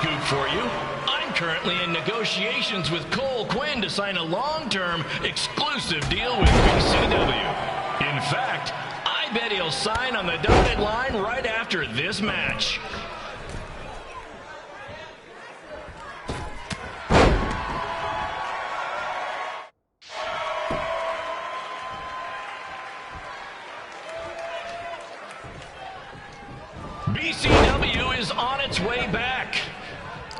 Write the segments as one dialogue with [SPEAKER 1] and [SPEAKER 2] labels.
[SPEAKER 1] scoop for you. I'm currently in negotiations with Cole Quinn to sign a long-term exclusive deal with BCW. In fact, I bet he'll sign on the dotted line right after this match. BCW is on its way back.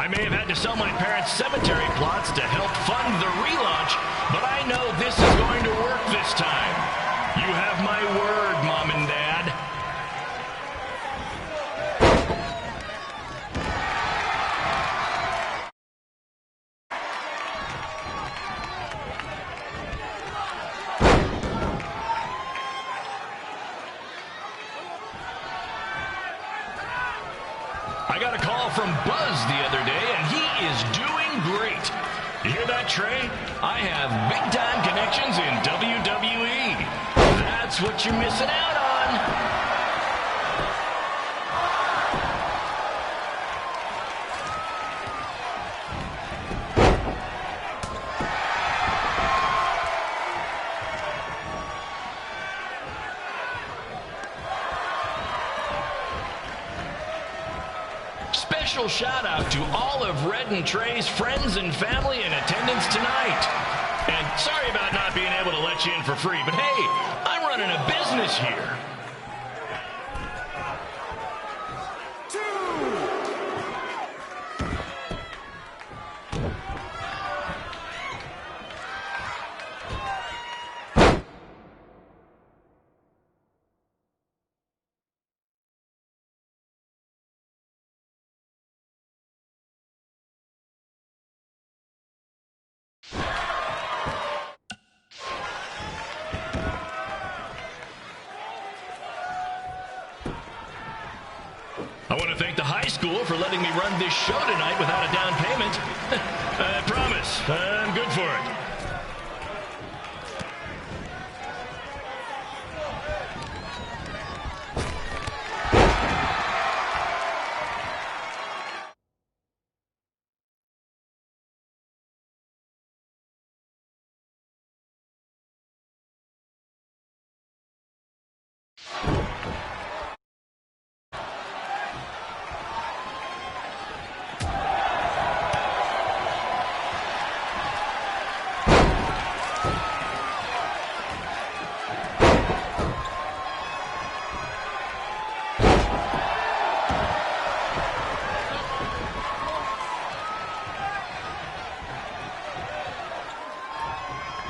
[SPEAKER 1] I may have had to sell my parents' cemetery plots to help fund the relaunch, but I know this is going to work this time. You have my word, Mom and Dad. I got a call from Buzz the other day, and he is doing great. You hear that, Trey? I have big-time connections in WWE. That's what you're missing out on. Special shout out to all of Red and Trey's friends and family in attendance tonight. And sorry about not being able to let you in for free, but hey, I'm running a business here. I want to thank the high school for letting me run this show tonight without a down payment. I promise, I'm good for it.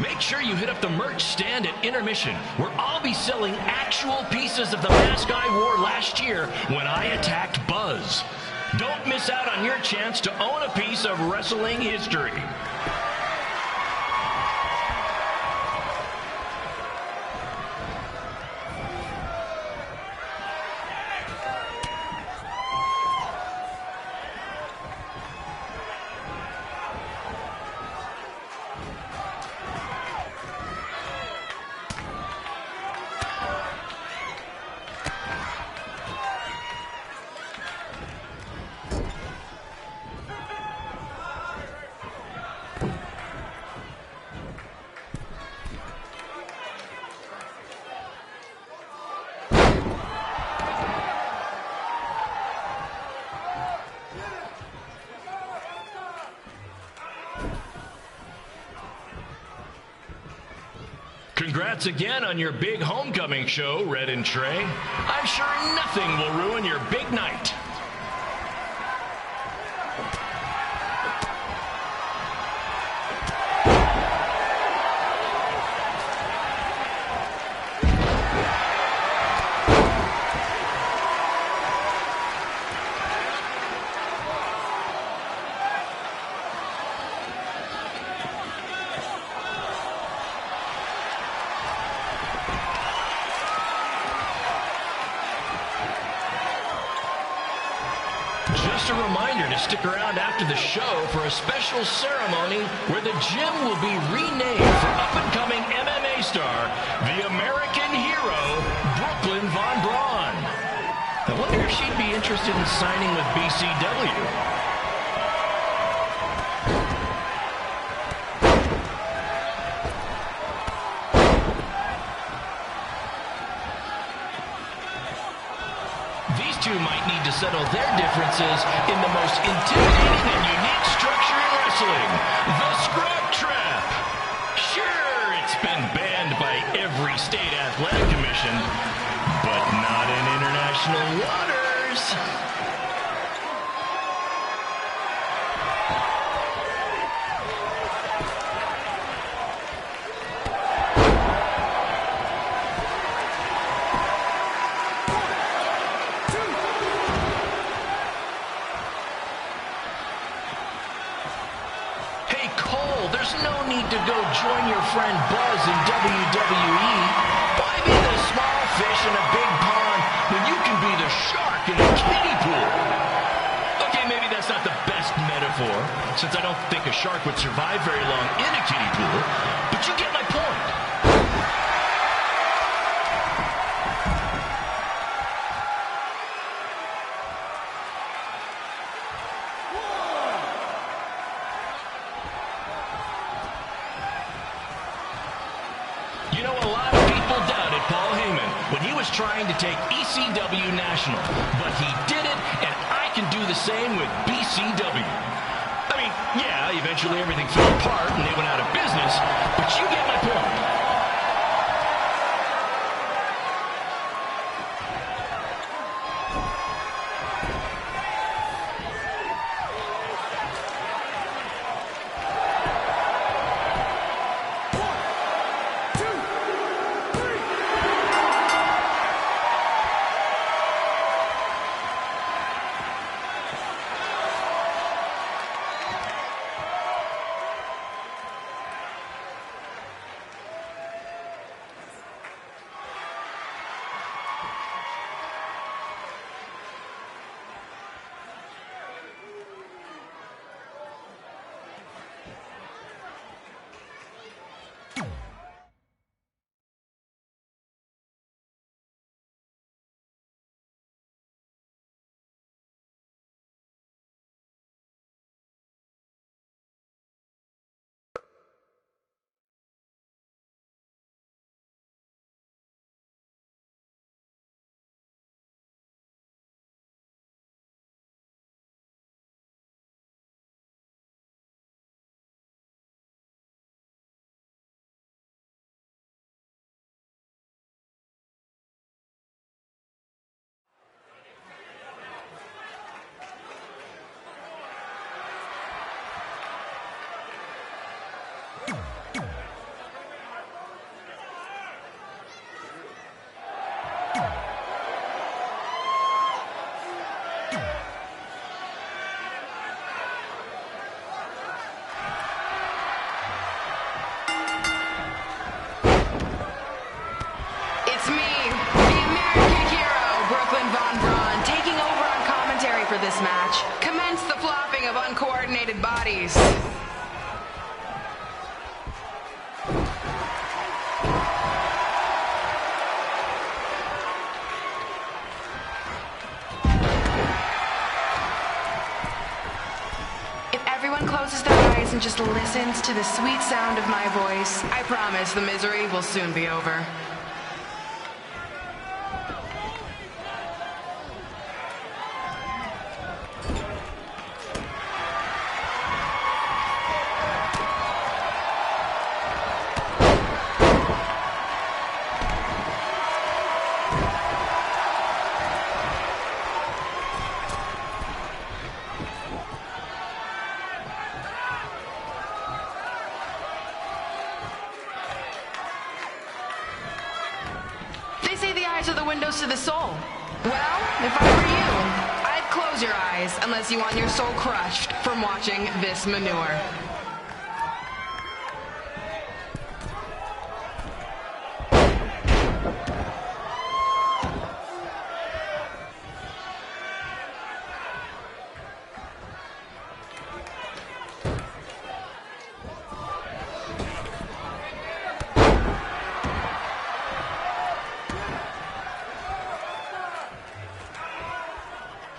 [SPEAKER 1] Make sure you hit up the merch stand at intermission, where I'll be selling actual pieces of the mask I wore last year when I attacked Buzz. Don't miss out on your chance to own a piece of wrestling history. Congrats again on your big homecoming show, Red and Trey. I'm sure nothing will ruin your big night. Just a reminder to stick around after the show for a special ceremony where the gym will be renamed for up-and-coming MMA star, the American hero, Brooklyn Von Braun. I wonder if she'd be interested in signing with BCW. two might need to settle their differences in the most intimidating and unique structure in wrestling, the Scrub Trap. Sure, it's been banned by every state athletic commission, but not in international waters. There's no need to go join your friend Buzz in WWE. Why be the small fish in a big pond when you can be the shark in a kiddie pool? Okay, maybe that's not the best metaphor, since I don't think a shark would survive very long in a kiddie pool, but you get my point. You know, a lot of people doubted Paul Heyman when he was trying to take ECW National, but he did it, and I can do the same with BCW. I mean, yeah, eventually everything fell apart and they went out of business, but you get my point.
[SPEAKER 2] This match. Commence the flopping of uncoordinated bodies. If everyone closes their eyes and just listens to the sweet sound of my voice, I promise the misery will soon be over. Eyes are the windows to the soul. Well, if I were you, I'd close your eyes unless you want your soul crushed from watching this manure.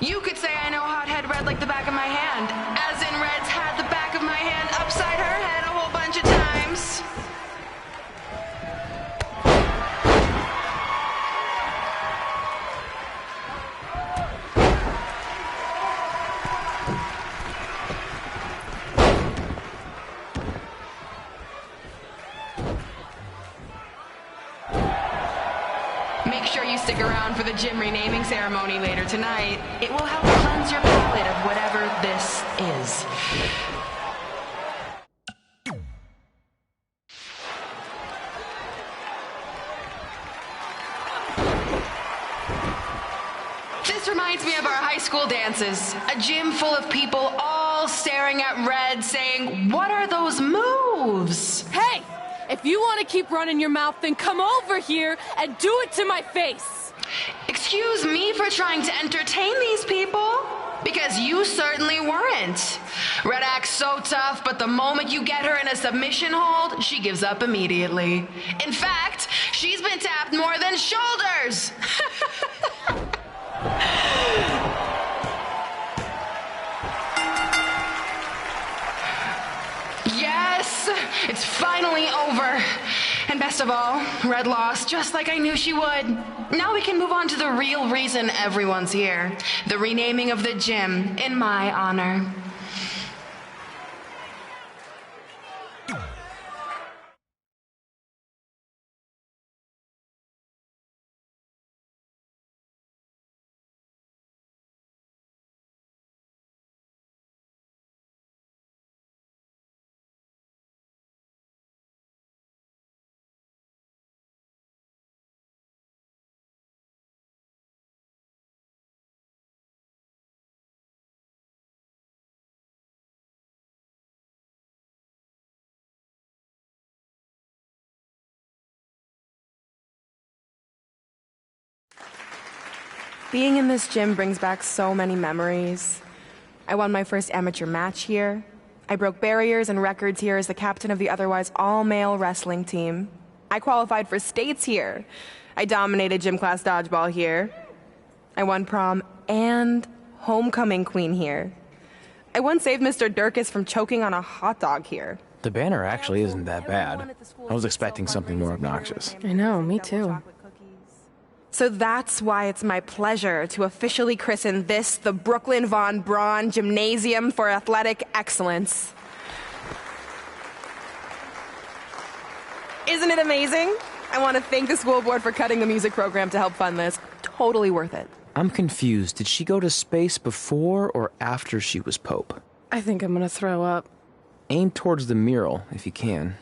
[SPEAKER 2] You could say I know Hothead Red like the back of my hand, as in Red's had the back of my hand upside her head a whole bunch of times. stick around for the gym renaming ceremony later tonight. It will help cleanse your palate of whatever this is. This reminds me of our high school dances. A gym full of people all staring at Red saying, "What are those moves?"
[SPEAKER 3] Hey! If you want to keep running your mouth, then come over here and do it to my face.
[SPEAKER 2] Excuse me for trying to entertain these people? Because you certainly weren't. Red acts so tough, but the moment you get her in a submission hold, she gives up immediately. In fact, she's been tapped more than shoulders. Yes, it's finally over. And best of all, Red lost just like I knew she would. Now we can move on to the real reason everyone's here. The renaming of the gym in my honor.
[SPEAKER 4] Being in this gym brings back so many memories. I won my first amateur match here. I broke barriers and records here as the captain of the otherwise all-male wrestling team. I qualified for states here. I dominated gym class dodgeball here. I won prom and homecoming queen here. I once saved Mr. Durkis from choking on a hot dog here.
[SPEAKER 5] The banner actually isn't that bad. I was expecting something more obnoxious.
[SPEAKER 3] I know, me too.
[SPEAKER 4] So that's why it's my pleasure to officially christen this the Brooklyn Von Braun Gymnasium for Athletic Excellence. Isn't it amazing? I want to thank the school board for cutting the music program to help fund this. Totally worth it.
[SPEAKER 5] I'm confused. Did she go to space before or after she was Pope?
[SPEAKER 3] I think I'm gonna throw up.
[SPEAKER 5] Aim towards the mural, if you can.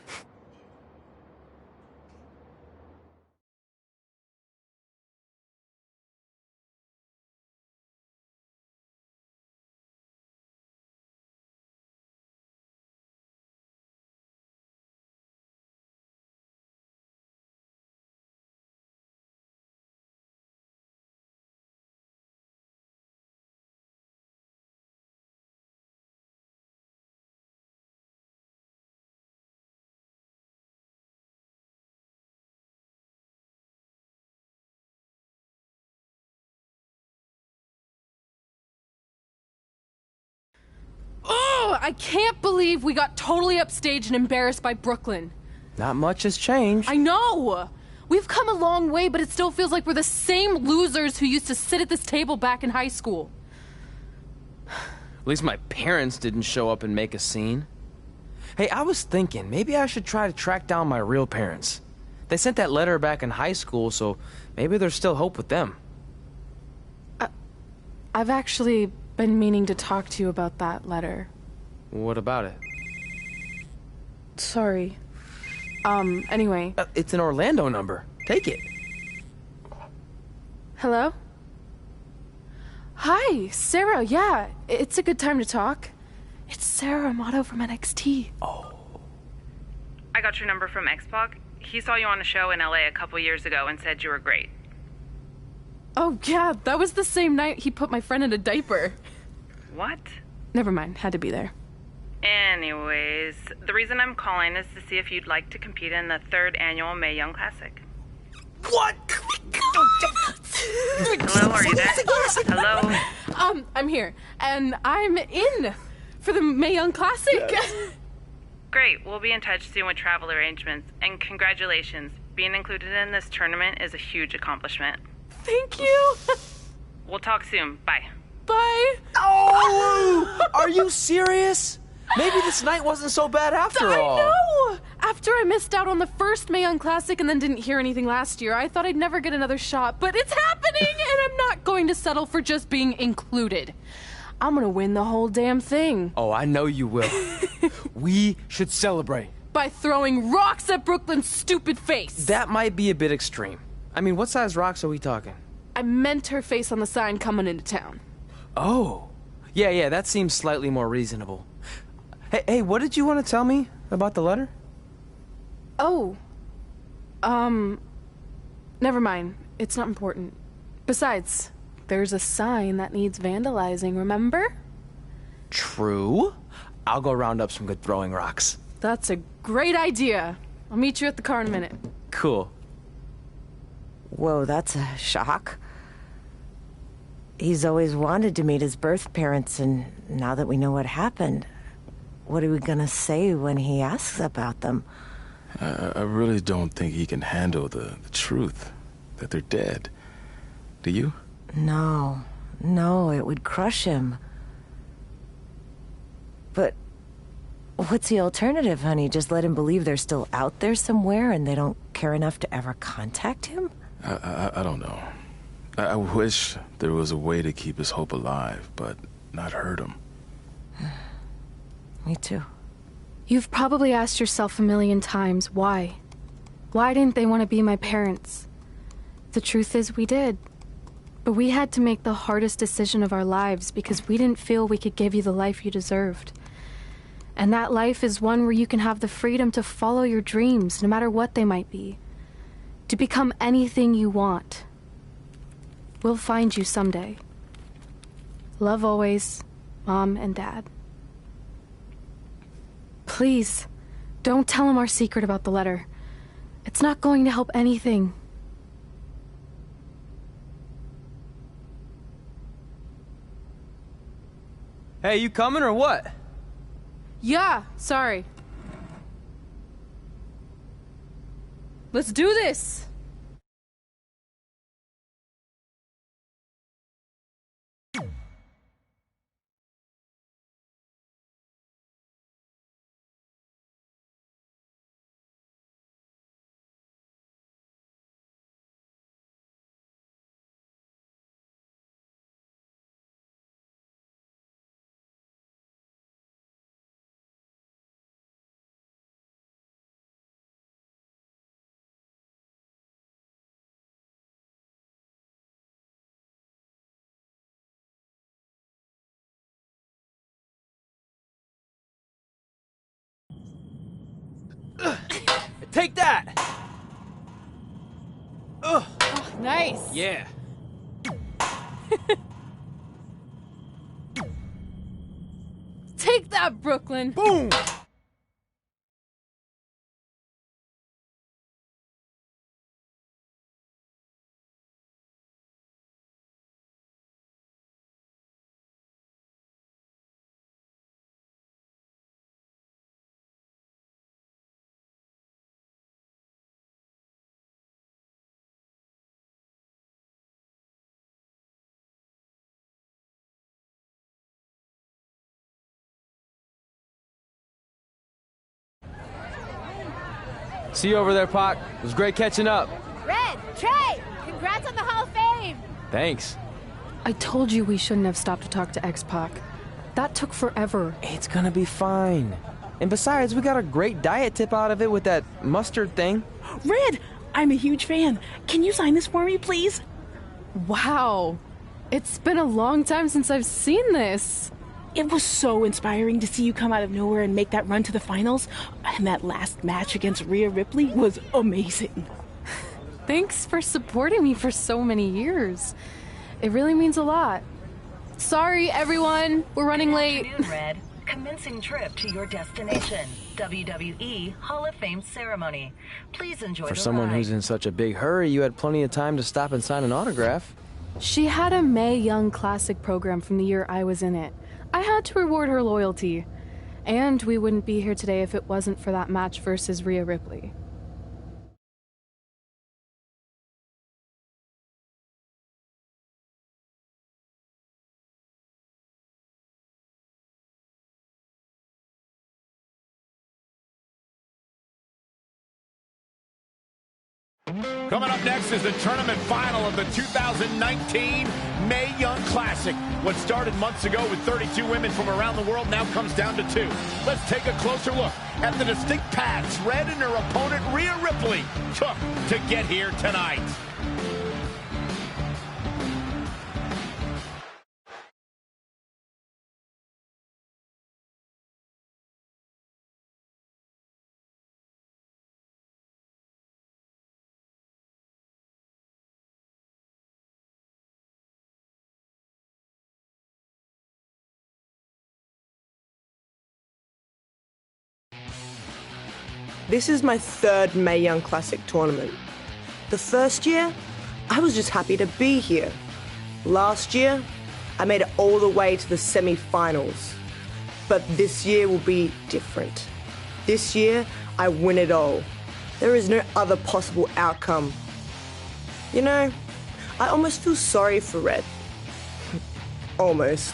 [SPEAKER 3] Oh, I can't believe we got totally upstaged and embarrassed by Brooklyn.
[SPEAKER 5] Not much has changed.
[SPEAKER 3] I know! We've come a long way, but it still feels like we're the same losers who used to sit at this table back in high school.
[SPEAKER 5] At least my parents didn't show up and make a scene. Hey, I was thinking, maybe I should try to track down my real parents. They sent that letter back in high school, so maybe there's still hope with them.
[SPEAKER 3] I've actually been meaning to talk to you about that letter.
[SPEAKER 5] What about it?
[SPEAKER 3] Sorry. Anyway.
[SPEAKER 5] It's an Orlando number. Take it.
[SPEAKER 3] Hello? Hi, Sarah, yeah. It's a good time to talk. It's Sarah Amato from NXT.
[SPEAKER 5] Oh.
[SPEAKER 6] I got your number from Xbox. He saw you on a show in LA a couple years ago and said you were great.
[SPEAKER 3] Oh, yeah, that was the same night he put my friend in a diaper.
[SPEAKER 6] What?
[SPEAKER 3] Never mind, had to be there.
[SPEAKER 6] Anyways, the reason I'm calling is to see if you'd like to compete in the 3rd annual Mae Young Classic.
[SPEAKER 5] What?
[SPEAKER 6] Hello, are you there? Hello?
[SPEAKER 3] I'm here, and I'm in for the Mae Young Classic.
[SPEAKER 6] Great, we'll be in touch soon with travel arrangements, and congratulations. Being included in this tournament is a huge accomplishment.
[SPEAKER 3] Thank you.
[SPEAKER 6] We'll talk soon. Bye.
[SPEAKER 3] Bye.
[SPEAKER 5] Oh! Are you serious? Maybe this night wasn't so bad after all.
[SPEAKER 3] I know! After After I missed out on the first Mae Young Classic and then didn't hear anything last year, I thought I'd never get another shot, but it's happening, and I'm not going to settle for just being included. I'm gonna win the whole damn thing.
[SPEAKER 5] Oh, I know you will. We should celebrate.
[SPEAKER 3] By throwing rocks at Brooklyn's stupid face.
[SPEAKER 5] That might be a bit extreme. I mean, what size rocks are we talking?
[SPEAKER 3] I meant her face on the sign coming into town.
[SPEAKER 5] Oh. Yeah, that seems slightly more reasonable. Hey, what did you want to tell me about the letter?
[SPEAKER 3] Oh. Never mind. It's not important. Besides, there's a sign that needs vandalizing, remember?
[SPEAKER 5] True. I'll go round up some good throwing rocks.
[SPEAKER 3] That's a great idea. I'll meet you at the car in a minute.
[SPEAKER 5] Cool.
[SPEAKER 7] Whoa, that's a shock. He's always wanted to meet his birth parents, and now that we know what happened, what are we gonna say when he asks about them?
[SPEAKER 8] I really don't think he can handle the truth, that they're dead. Do you?
[SPEAKER 7] No, it would crush him. But what's the alternative, honey? Just let him believe they're still out there somewhere and they don't care enough to ever contact him?
[SPEAKER 8] I don't know. I wish there was a way to keep his hope alive, but not hurt him.
[SPEAKER 7] Me too.
[SPEAKER 3] You've probably asked yourself a million times, why? Why didn't they want to be my parents? The truth is, we did. But we had to make the hardest decision of our lives because we didn't feel we could give you the life you deserved. And that life is one where you can have the freedom to follow your dreams, no matter what they might be. To become anything you want. We'll find you someday. Love always, Mom and Dad. Please, don't tell him our secret about the letter. It's not going to help anything.
[SPEAKER 5] Hey, you coming or what?
[SPEAKER 3] Yeah, sorry. Let's do this!
[SPEAKER 5] Take that! Ugh.
[SPEAKER 3] Oh, nice!
[SPEAKER 5] Yeah.
[SPEAKER 3] Take that, Brooklyn!
[SPEAKER 5] Boom! See you over there, Pac. It was great catching up.
[SPEAKER 9] Red, Trey, congrats on the Hall of Fame.
[SPEAKER 5] Thanks.
[SPEAKER 3] I told you we shouldn't have stopped to talk to X-Pac. That took forever.
[SPEAKER 5] It's gonna be fine. And besides, we got a great diet tip out of it with that mustard thing.
[SPEAKER 10] Red, I'm a huge fan. Can you sign this for me, please?
[SPEAKER 3] Wow. It's been a long time since I've seen this.
[SPEAKER 10] It was so inspiring to see you come out of nowhere and make that run to the finals. And that last match against Rhea Ripley was amazing.
[SPEAKER 3] Thanks for supporting me for so many years. It really means a lot. Sorry, everyone. We're running late.
[SPEAKER 11] Good afternoon, Red. Commencing trip to your destination. WWE Hall of Fame ceremony. Please enjoy the
[SPEAKER 5] For someone
[SPEAKER 11] ride.
[SPEAKER 5] who's in such a big hurry, you had plenty of time to stop and sign an autograph.
[SPEAKER 3] She had a Mae Young Classic program from the year I was in it. I had to reward her loyalty. And we wouldn't be here today if it wasn't for that match versus Rhea Ripley.
[SPEAKER 12] Coming up next is the tournament final of the 2019 Mae Young Classic. What started months ago with 32 women from around the world now comes down to 2. Let's take a closer look at the distinct paths Red and her opponent Rhea Ripley took to get here tonight.
[SPEAKER 13] This is my 3rd Mae Young Classic tournament. The first year, I was just happy to be here. Last year, I made it all the way to the semi-finals. But this year will be different. This year, I win it all. There is no other possible outcome. You know, I almost feel sorry for Red. Almost.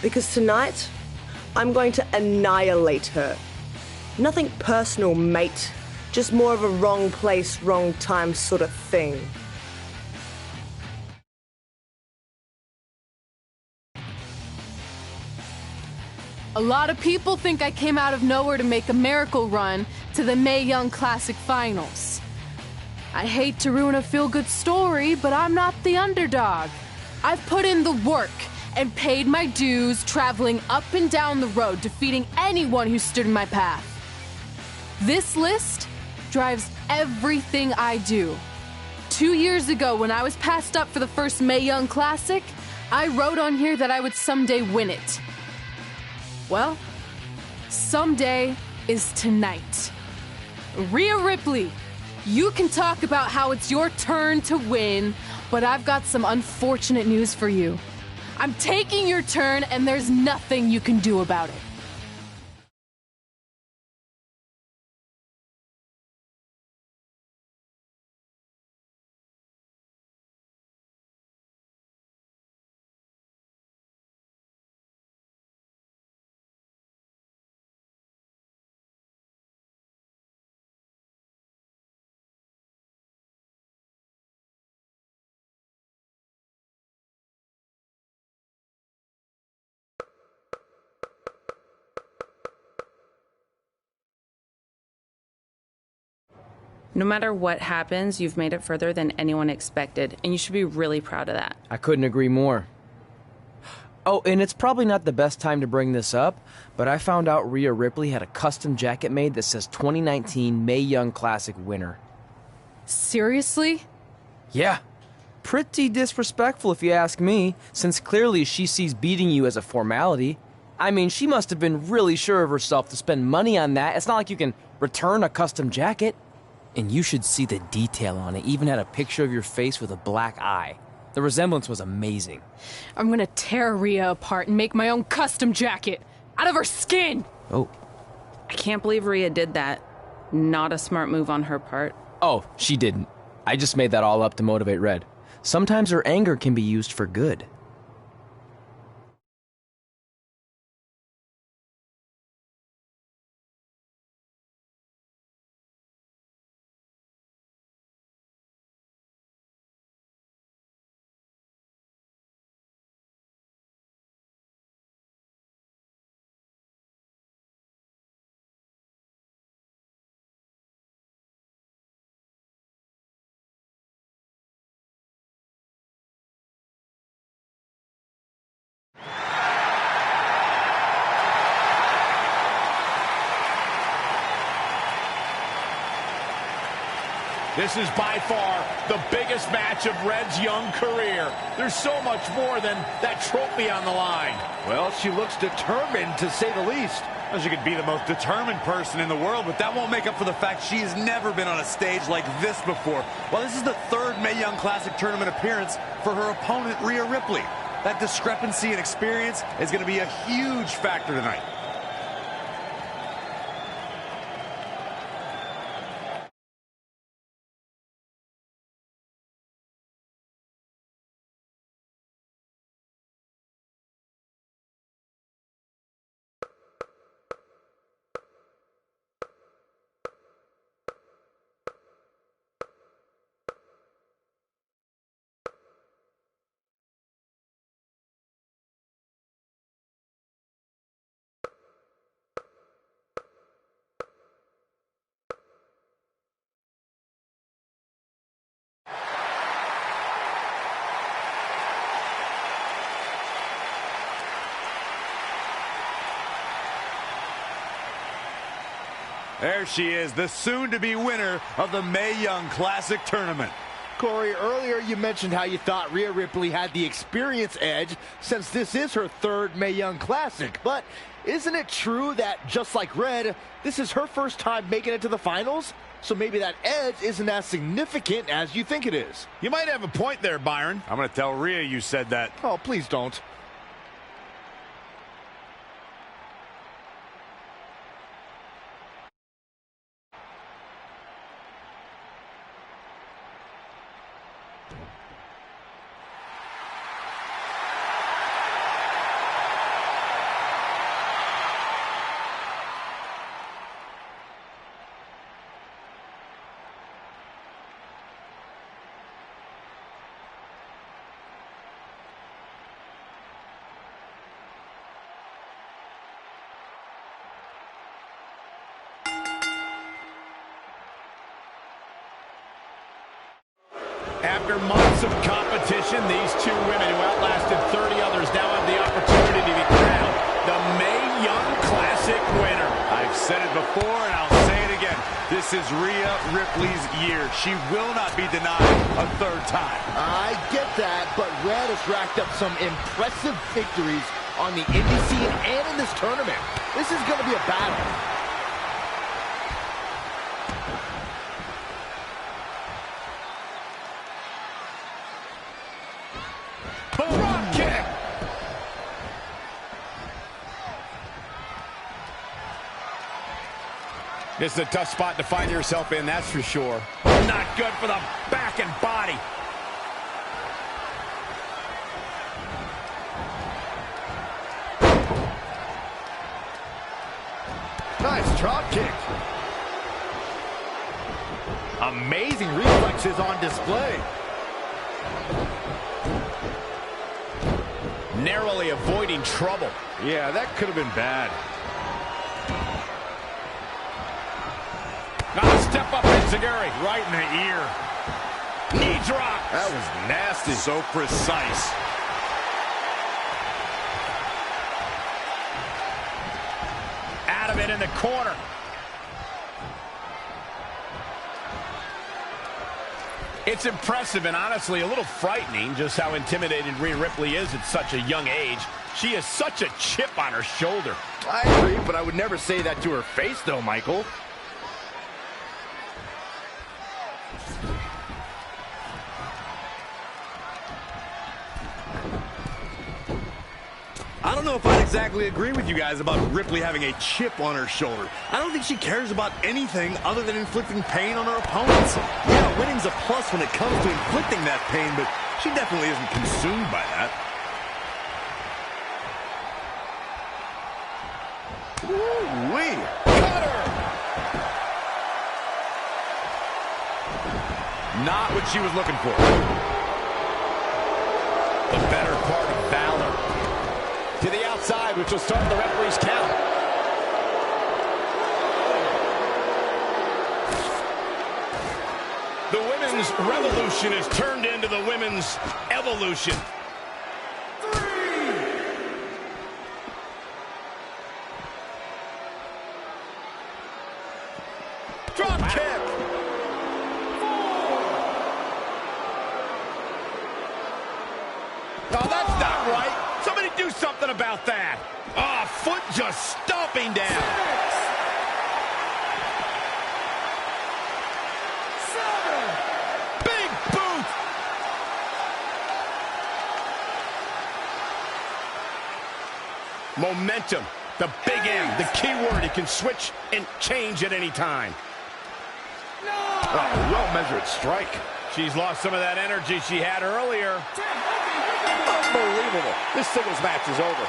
[SPEAKER 13] Because tonight, I'm going to annihilate her. Nothing personal, mate. Just more of a wrong place, wrong time sort of thing.
[SPEAKER 3] A lot of people think I came out of nowhere to make a miracle run to the Mae Young Classic Finals. I hate to ruin a feel-good story, but I'm not the underdog. I've put in the work and paid my dues traveling up and down the road, defeating anyone who stood in my path. This list drives everything I do. 2 years ago, when I was passed up for the first Mae Young Classic, I wrote on here that I would someday win it. Well, someday is tonight. Rhea Ripley, you can talk about how it's your turn to win, but I've got some unfortunate news for you. I'm taking your turn, and there's nothing you can do about it.
[SPEAKER 6] No matter what happens, you've made it further than anyone expected, and you should be really proud of that.
[SPEAKER 5] I couldn't agree more. Oh, and it's probably not the best time to bring this up, but I found out Rhea Ripley had a custom jacket made that says 2019 Mae Young Classic winner.
[SPEAKER 3] Seriously?
[SPEAKER 5] Yeah. Pretty disrespectful if you ask me, since clearly she sees beating you as a formality. I mean, she must have been really sure of herself to spend money on that. It's not like you can return a custom jacket. And you should see the detail on it. Even had a picture of your face with a black eye. The resemblance was amazing.
[SPEAKER 3] I'm gonna tear Rhea apart and make my own custom jacket out of her skin!
[SPEAKER 5] Oh.
[SPEAKER 6] I can't believe Rhea did that. Not a smart move on her part.
[SPEAKER 5] Oh, she didn't. I just made that all up to motivate Red. Sometimes her anger can be used for good.
[SPEAKER 12] This is by far the biggest match of Red's young career. There's so much more than that trophy on the line.
[SPEAKER 14] Well, she looks determined, to say the least. Well, she could be the most determined person in the world, but that won't make up for the fact she has never been on a stage like this before. Well, this is the 3rd Mae Young Classic tournament appearance for her opponent, Rhea Ripley. That discrepancy in experience is going to be a huge factor tonight. There she is, the soon-to-be winner of the Mae Young Classic Tournament.
[SPEAKER 15] Corey, earlier you mentioned how you thought Rhea Ripley had the experience edge since this is her third Mae Young Classic. But isn't it true that, just like Red, this is her first time making it to the finals? So maybe that edge isn't as significant as you think it is.
[SPEAKER 12] You might have a point there, Byron.
[SPEAKER 14] I'm going to tell Rhea you said that.
[SPEAKER 15] Oh, please don't.
[SPEAKER 12] After months of competition, these two women who outlasted 30 others now have the opportunity to be crowned the Mae Young Classic winner.
[SPEAKER 14] I've said it before, and I'll say it again. This is Rhea Ripley's year. She will not be denied a third time.
[SPEAKER 15] I get that, but Red has racked up some impressive victories on the indie scene and in this tournament. This is going to be a battle.
[SPEAKER 12] This is a tough spot to find yourself in, that's for sure. Not good for the back and body.
[SPEAKER 15] Nice drop kick. Amazing reflexes on display.
[SPEAKER 12] Narrowly avoiding trouble.
[SPEAKER 14] Yeah, that could have been bad.
[SPEAKER 12] Step up Enziguri right in the ear. Knee drop.
[SPEAKER 14] That was nasty. So precise.
[SPEAKER 12] Out of it in the corner. It's impressive and honestly a little frightening just how intimidated Rhea Ripley is at such a young age. She has such a chip on her shoulder.
[SPEAKER 15] I agree, but I would never say that to her face, though, Michael.
[SPEAKER 14] I don't know if I'd exactly agree with you guys about Ripley having a chip on her shoulder. I don't think she cares about anything other than inflicting pain on her opponents. Yeah, winning's a plus when it comes to inflicting that pain, but she definitely isn't consumed by that. Woo-wee. Cutter! Not what she was looking for.
[SPEAKER 12] The better part of valor. To the outside, which will start the referee's count. The women's revolution has turned into the women's evolution. Drop kick. Oh, that's not right. Somebody do something about that. Oh, foot just stomping down. 6, 7. Big boot. Momentum. The big M. The key word. It can switch and change at any time.
[SPEAKER 15] Oh, well-measured strike.
[SPEAKER 12] She's lost some of that energy she had earlier.
[SPEAKER 15] Unbelievable. This singles match is over.